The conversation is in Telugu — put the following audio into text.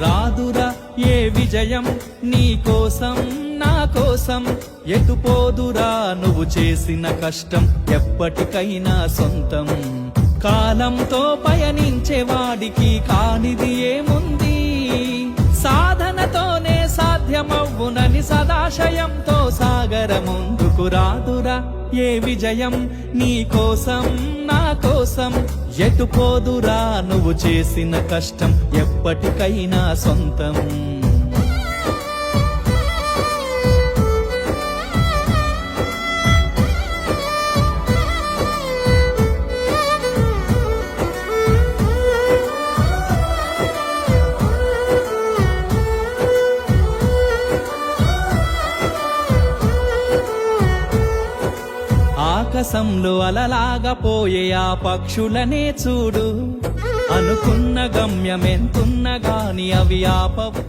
రాదురా ఏ విజయం నీ కోసం నా కోసం, ఎటుపోదురా నువ్వు చేసిన కష్టం ఎప్పటికైనా సొంతం. కాలంతో పయనించే వాడికి కానిది ఏముంది, సాధనతోనే సాధ్యమవ్వునని సదాశయంతో సాగర ముందుకు. రాదురా ఏ విజయం నీ కోసం నా కోసం, ఎటుపోదురా నువ్వు చేసిన కష్టం ఎప్పటికైనా సొంతం. ఆకాశంలో అలలాగా పోయే ఆ పక్షులనే చూడు, అనుకున్న గమ్యమెంతున్న గాని అవి ఆపవు.